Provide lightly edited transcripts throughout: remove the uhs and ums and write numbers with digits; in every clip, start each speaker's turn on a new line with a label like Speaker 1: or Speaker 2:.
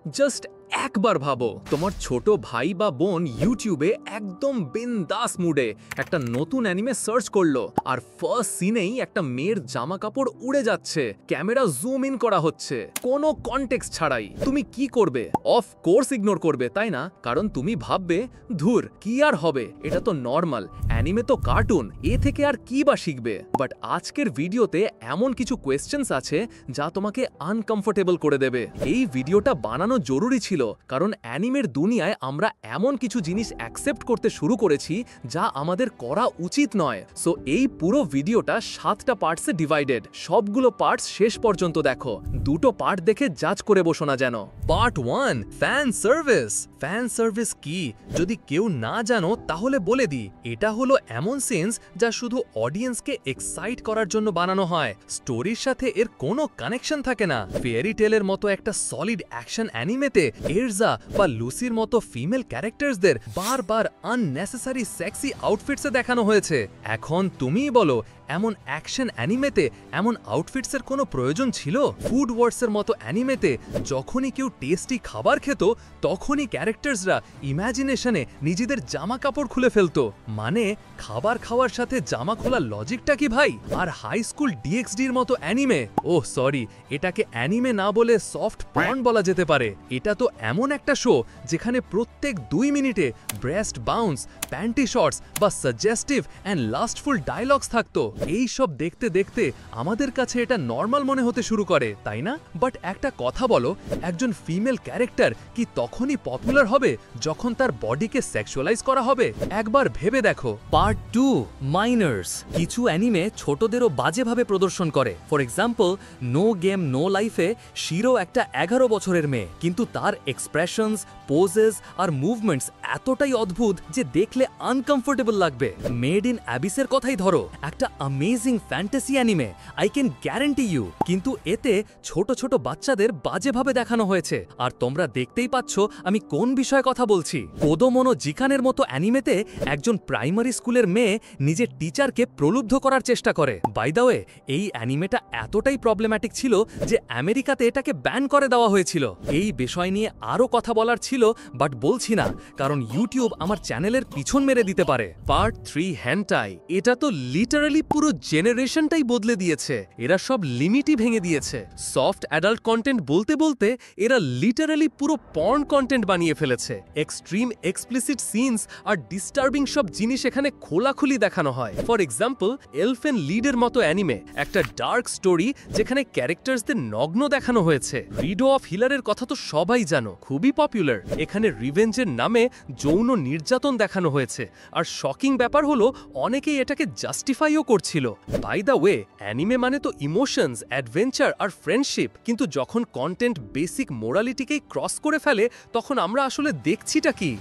Speaker 1: Just একবার ভাবো, তোমার ছোট ভাই বা বোন ইউটিউবে একদম বিন্দাস মুডে একটা নতুন অ্যানিমে সার্চ করলো, আর ফার্স্ট সিনেই একটা মেয়ের জামা কাপড় উড়ে যাচ্ছে, ক্যামেরা জুম ইন করা হচ্ছে, কোনো কনটেক্সট ছাড়াই। তুমি কি করবে? অফ কোর্স ইগনোর করবে, তাই না? কারণ তুমি ভাববে, ধুর কি আর হবে, এটা তো নর্মাল, অ্যানিমে তো কার্টুন, এ থেকে আর কি বা শিখবে। বাট আজকের ভিডিওতে এমন কিছু কোয়েশ্চেন্স আছে যা তোমাকে আনকমফোর্টেবল করে দেবে। এই ভিডিওটা বানানো জরুরি ছিল, কারণ অ্যানিমের দুনিয়ায় আমরা এমন কিছু জিনিস অ্যাকসেপ্ট করতে শুরু করেছি যা আমাদের করা উচিত নয়। সো এই পুরো ভিডিওটা 7টা পার্টসে ডিভাইডেড। সবগুলো পার্টস শেষ পর্যন্ত দেখো, দুটো পার্ট দেখে জাজ করে বসো না যেন। Part 1, fan service. Fan service কি যদি কেউ না জানো তাহলে বলে দিই, এটা হলো এমন সিনস যা শুধু অডিয়েন্সকে এক্সাইট করার জন্য বানানো হয়, স্টোরির সাথে এর কোনো কানেকশন থাকে না। ফেয়ারি টেলের মতো একটা সলিড অ্যাকশন অ্যানিমেতে এরজা বা লুসির মতো ফিমেল ক্যারেক্টারসদের বারবার আননেসেসারি সেক্সি আউটফিটসে দেখানো হয়েছে। এখন তুমিই বলো, এমন অ্যাকশন অ্যানিমেতে এমন আউটফিটসের কোনো প্রয়োজন ছিল? ফুড ওয়ার্সের মতো অ্যানিমেতে যখনই কেউ টেস্টি খাবার খেত তখনই ক্যারেক্টারসরা ইমাজিনেশনে নিজেদের জামা কাপড় খুলে ফেলতো। মানে খাবার খাওয়ার সাথে জামা খোলার লজিকটা কি ভাই? আর হাই স্কুল ডিএক্সডির মতো অ্যানিমে, ওহ সরি, এটাকে অ্যানিমে না বলে সফট পর্ন বলা যেতে পারে। এটা তো এমন একটা শো যেখানে প্রত্যেক 2 মিনিটে ব্রেস্ট বাউন্স, প্যান্টি শটস বা সাজেস্টিভ অ্যান্ড লাস্টফুল ডায়লগস থাকতো। এই সব দেখতে দেখতে আমাদের কাছে এটা নর্মাল মনে হতে শুরু করে, তাই না? বাট একটা কথা বলো, একজন ফিমেল ক্যারেক্টার কি তখনই পপুলার হবে যখন তার বডিকে সেক্সুয়ালাইজ করা হবে? একবার ভেবে দেখো।
Speaker 2: Part 2, minors. কিছু অ্যানিমে ছোটদেরও বাজেভাবে প্রদর্শন করে। For example, No Game No লাইফে শিরো একটা 11 বছরের মেয়ে, কিন্তু তার এক্সপ্রেশনস, পোজেস আর মুভমেন্টস এতটাই অদ্ভুত যে দেখলে আনকমফোর্টেবল লাগবে। মেড ইন অ্যাবিসের কথাই ধরো, একটা amazing fantasy anime, I can guarantee you, কিন্তু এতে ছোট ছোট বাচ্চাদের বাজেভাবে দেখানো হয়েছে। আর তোমরা দেখতেই পাচ্ছ আমি কোন বিষয়ে কথা বলছি। কোদোমোনো জিকানের মতো অ্যানিমেতে একজন প্রাইমারি স্কুলের মেয়ে নিজের টিচারকে প্রলুব্ধ করার চেষ্টা করে। বাই দ্য ওয়ে, এই অ্যানিমেটা এতটাই প্রবলেম্যাটিক ছিল যে আমেরিকাতে এটাকে ব্যান করে দেওয়া হয়েছিল। এই বিষয় নিয়ে আরও কথা বলার ছিল, বাট বলছি না, কারণ ইউটিউব আমার চ্যানেলের পিছন মেরে দিতে পারে।
Speaker 1: পার্ট 3, হ্যান্টাই। এটা তো লিটারালি পুরো জেনারেশনটাই বদলে দিয়েছে। এরা সব লিমিটই ভেঙে দিয়েছে। সফট অ্যাডাল্ট কন্টেন্ট বলতে বলতে এরা লিটারালি পুরো পর্ন কন্টেন্ট বানিয়ে ফেলেছে। এক্সট্রিম এক্সপ্লিসিট সিনস আর ডিস্টার্বিং সব জিনিস এখানে খোলাখুলি দেখানো হয়। ফর এক্সাম্পল, এলফেন লিডের মতো অ্যানিমে, একটা ডার্ক স্টোরি যেখানে ক্যারেক্টারসদের নগ্ন দেখানো হয়েছে। রিডো অফ হিলারের কথা তো সবাই জানো, খুবই পপুলার। এখানে রিভেঞ্জের নামে যৌন নির্যাতন দেখানো হয়েছে। আর শকিং ব্যাপার হলো, অনেকেই এটাকে জাস্টিফাইও করছিল। বাই দ্য ওয়ে, অ্যানিমে মানে তো ইমোশনস, অ্যাডভেঞ্চার আর ফ্রেন্ডশিপ, কিন্তু যখন কন্টেন্ট বেসিক মোরালিটিকেই ক্রস করে ফেলে তখন আমরা আসলে দেখছিটা কি?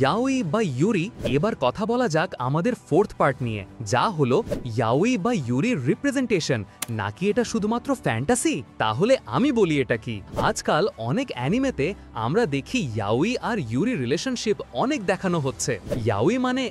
Speaker 2: ইয়াওই বা ইউরি। এবার কথা বলা যাক আমাদের 4th পার্ট নিয়ে, যা হলো ইয়াওই বা ইউরির রিপ্রেজেন্টেশন। নাকি এটা শুধুমাত্র ফ্যান্টাসি? তাহলে আমি বলি এটা কি। আজকাল অনেক অ্যানিমেতে আমরা দেখি ইয়াওই আর ইউরি রিলেশনশিপ অনেক দেখানো হচ্ছে। ইয়াওই মানে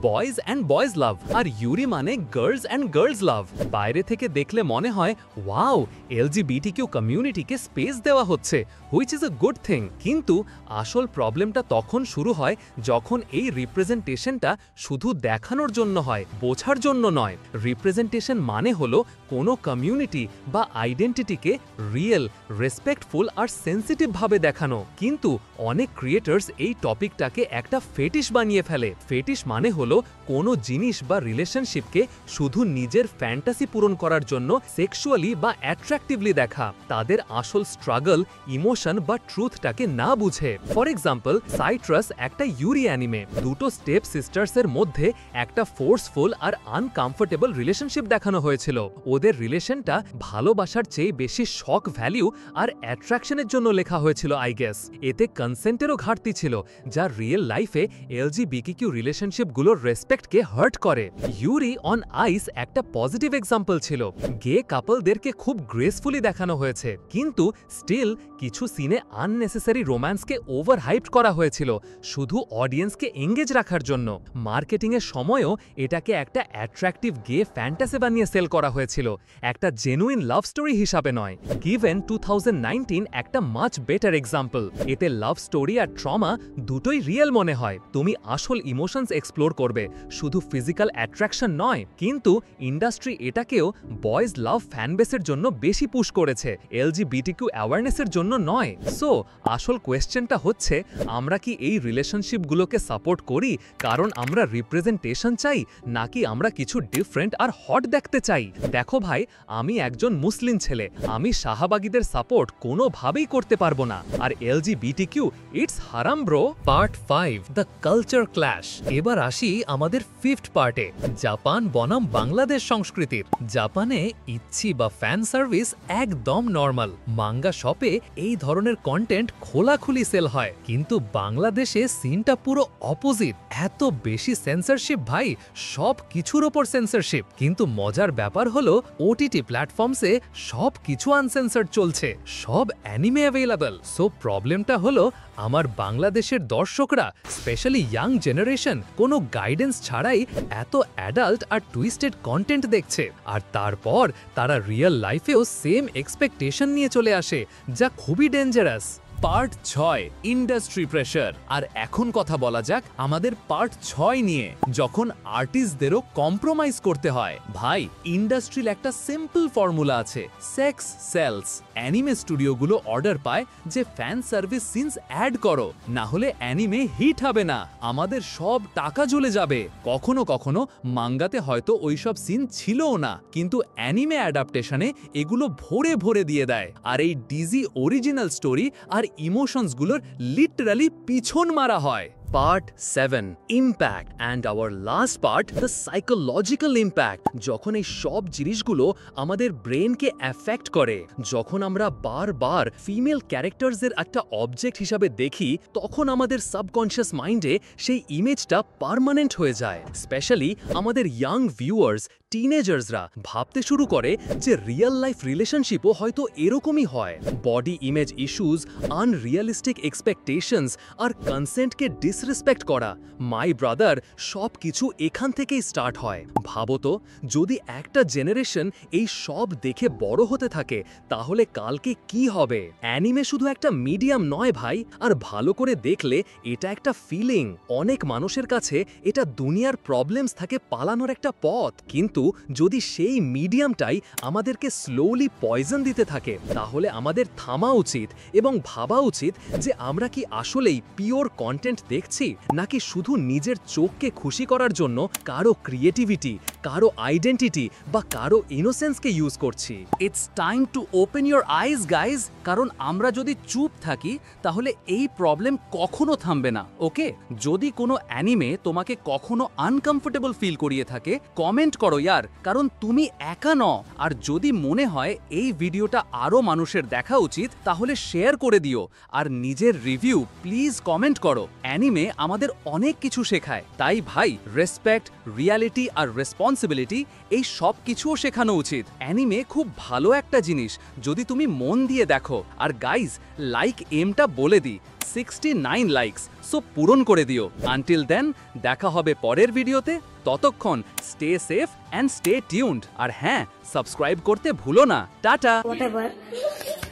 Speaker 2: বয়েজ অ্যান্ড বয়েজ লাভ, আর ইউরি মানে গার্লস অ্যান্ড গার্লস লাভ। বাইরে থেকে দেখলে মনে হয় ওয়াও, এলজিবিটিকিউ কমিউনিটিকে স্পেস দেওয়া হচ্ছে, which is a good thing. কিন্তু আসল প্রবলেমটা তখন শুরু হয় যখন এই রিপ্রেজেন্টেশনটা শুধু দেখানোর জন্য হয়, বোঝার জন্য নয়। রিপ্রেজেন্টেশন মানে হলো কোনো কমিউনিটি বা আইডেন্টিটিকে রিয়েল, রেসপেক্টফুল আর সেন্সিটিভ ভাবে দেখানো। কিন্তু অনেক ক্রিয়েটার্স এই টপিকটাকে একটা ফেটিশ বানিয়ে ফেলে। ফেটিশ মানে হলো কোনো জিনিস বা রিলেশনশিপকে শুধু নিজের ফ্যান্টাসি পূরণ করার জন্য সেক্সুয়ালি বা অ্যাট্রাকটিভলি দেখা, তাদের আসল স্ট্রাগল, ইমোশন বা ট্রুথটাকে না বুঝে। ফর এক্সাম্পল, সাইট্রাস একটা ইউরি অ্যানিমে। দুটো স্টেপ সিস্টার্সের মধ্যে একটা ফোর্সফুল আর আনকমফোর্টেবল রিলেশনশিপ দেখানো হয়েছিল। ওদের রিলেশনটা ভালোবাসার চেয়ে বেশি শক ভ্যালিউ আর অ্যাট্রাকশনের জন্য লেখা হয়েছিল আই গেস। এতে কনসেন্টেরও ঘাটতি ছিল, যা রিয়েল লাইফে এলজিবিটিকিউ রিলেশনশিপগুলোর রেসপেক্টকে হার্ট করে। ইউরি অন আইস একটা পজিটিভ এক্সাম্পল ছিল। গে কাপলদেরকে খুব গ্রেসফুলি দেখানো হয়েছে, কিন্তু স্টিল কিছু সিনে আননেসেসারি রোম্যান্সকে ওভার হাইপড করা হয়েছিল, শুধু অডিয়েন্সকে এঙ্গেজ রাখার জন্য। মার্কেটিংয়ের সময়ও এটাকে একটা অ্যাট্রাকটিভ গে ফ্যান্টাসি বানিয়ে সেল করা হয়েছিল, একটা জেনুইন লাভ স্টোরি হিসাবে নয়। গিভেন 2019 একটা মাচ বেটার এক্সাম্পল। এতে লাভ স্টোরি আর ট্রমা দুটোই রিয়েল মনে হয়। তুমি আসল ইমোশনস এক্সপ্লোর করবে, শুধু ফিজিক্যাল অ্যাট্রাকশন নয়। কিন্তু ইন্ডাস্ট্রি এটাকেও বয়েজ লাভ ফ্যানবেসের জন্য বেশি পুশ করেছে, এলজিবিটিকিউ অ্যাওয়ারনেসের জন্য নয়। সো আসল কোয়েশ্চেনটা হচ্ছে, আমরা কি এই রিলেশনশিপগুলোকে সাপোর্ট করি কারণ আমরা রিপ্রেজেন্টেশন চাই, নাকি আমরা কিছু ডিফারেন্ট আর হট দেখতে চাই? দেখো ভাই, আমি একজন মুসলিম ছেলে, আমি শাহবাগীদের সাপোর্ট কোনোভাবেই করতে পারবো না। আর এলজিবিটিকিউ ইটস হারাম bro. Part 5, the culture clash. এবার আসি আমাদের 5th পার্টে, জাপান বনাম বাংলাদেশ সংস্কৃতির। জাপানে ইচ্ছি বা ফ্যান সার্ভিস একদম নর্মাল, মাঙ্গা শপে এই ধরনের কন্টেন্ট খোলাখুলি সেল হয়। কিন্তু বাংলাদেশে সিনটা পুরো অপোজিট, এত বেশি সেন্সরশিপ ভাই, সব কিছুর ওপর সেন্সরশিপ। কিন্তু মজার ব্যাপার হলো ওটিটি প্ল্যাটফর্মসে সব কিছু আনসেন্সার্ড চলছে, সব অ্যানিমে অ্যাভেলেবল। সো প্রবলেমটা হলো, আমার বাংলাদেশের দর্শকরা, স্পেশালি ইয়াং জেনারেশন, কোনো গাইডেন্স ছাড়াই এত অ্যাডাল্ট আর টুইস্টেড কন্টেন্ট দেখছে। আর তারপর তারা রিয়েল লাইফেও সেম এক্সপেকটেশন নিয়ে চলে আসে, যা খুবই ডেঞ্জারাস। Part 6, industry pressure. আর এখন কথা বলা যাক আমাদের পার্ট 6 নিয়ে, যখন আর্টিস্টদেরও কম্প্রোমাইজ করতে হয়। ভাই, ইন্ডাস্ট্রির একটা সিম্পল ফর্মুলা আছে, সেক্স সেলস। অ্যানিমে স্টুডিওগুলো অর্ডার পায় যে ফ্যান সার্ভিস সিনস অ্যাড করো, না হলে অ্যানিমে হিট হবে না, আমাদের সব টাকা জ্বলে যাবে। কখনো কখনো মাঙ্গাতে হয়তো ওইসব সিন ছিলও না, কিন্তু অ্যানিমে অ্যাডাপ্টেশনে এগুলো ভরে ভরে দিয়ে দেয়। আর এই ডিজি অরিজিনাল স্টোরি আর ইমোশনসগুলোর লিটারালি পিছন মারা হয়। Part 7, impact, and our last part, the psychological impact. যখন এই সব জিনিসগুলো আমাদের ব্রেনকে অ্যাফেক্ট করে, যখন আমরা বারবার ফিমেল ক্যারেক্টার্সের একটা অবজেক্ট হিসাবে দেখি, তখন আমাদের সাবকনশিয়াস মাইন্ডে সেই ইমেজটা পার্মানেন্ট হয়ে যায়। স্পেশালি আমাদের ইয়াং ভিউয়ার্স, টিনেজার্সরা ভাবতে শুরু করে যে রিয়েল লাইফ রিলেশনশিপও হয়তো এরকমই হয়। Body image issues, unrealistic expectations আর কনসেন্টকে ডিসরেসপেক্ট করা, মাই ব্রাদার, সব কিছু এখান থেকেই স্টার্ট হয়। ভাবো তো, যদি একটা জেনারেশন এই সব দেখে বড় হতে থাকে, তাহলে কালকে কি হবে? অ্যানিমে শুধু একটা মিডিয়াম নয় ভাই, আর ভালো করে দেখলে এটা একটা ফিলিং। অনেক মানুষের কাছে এটা দুনিয়ার প্রবলেমস থেকে পালানোর একটা পথ। কিন্তু যদি সেই মিডিয়ামটাই আমাদেরকে স্লোলি পয়জন দিতে থাকে, তাহলে আমাদের থামা উচিত এবং ভাবা উচিত যে আমরা কি আসলেই পিওর কন্টেন্ট দেখছি, নাকি শুধু নিজের চোখকে খুশি করার জন্য কারো ক্রিয়েটিভিটি, কারো আইডেন্টিটি বা কারো ইনোসেন্সকে ইউজ করছি।
Speaker 3: It's time to open your eyes guys, কারণ আমরা যদি চুপ থাকি তাহলে এই প্রবলেম কখনো থামবে না। ওকে, যদি কোনো অ্যানিমে তোমাকে কখনো আনকমফোর্টেবল ফিল করিয়ে থাকে, কমেন্ট করো ইয়ার, কারণ তুমি একা নও। আর যদি মনে হয় এই ভিডিওটা আরও মানুষের দেখা উচিত, তাহলে শেয়ার করে দিও। আর নিজের রিভিউ প্লিজ কমেন্ট করো। অ্যানিমে আমাদের অনেক কিছু শেখায়, তাই ভাই, রেসপেক্ট, রিয়ালিটি আর রেসপন্সিবিলিটি, এই সব কিছুও শেখানো উচিত। অ্যানিমে খুব ভালো একটা জিনিস যদি তুমি মন দিয়ে দেখো। আর গাইজ, লাইক এমটা বলে দিই, 69 লাইকস, সো পূরণ করে দিও। আনটিল দেন, দেখা হবে পরের ভিডিওতে। ততক্ষণ stay safe and stay tuned. আর হ্যাঁ, সাবস্ক্রাইব করতে ভুলো না। Tata.
Speaker 4: Whatever,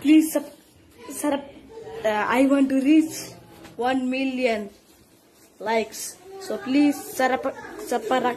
Speaker 4: please I want to reach 1 million likes, so please sarapakara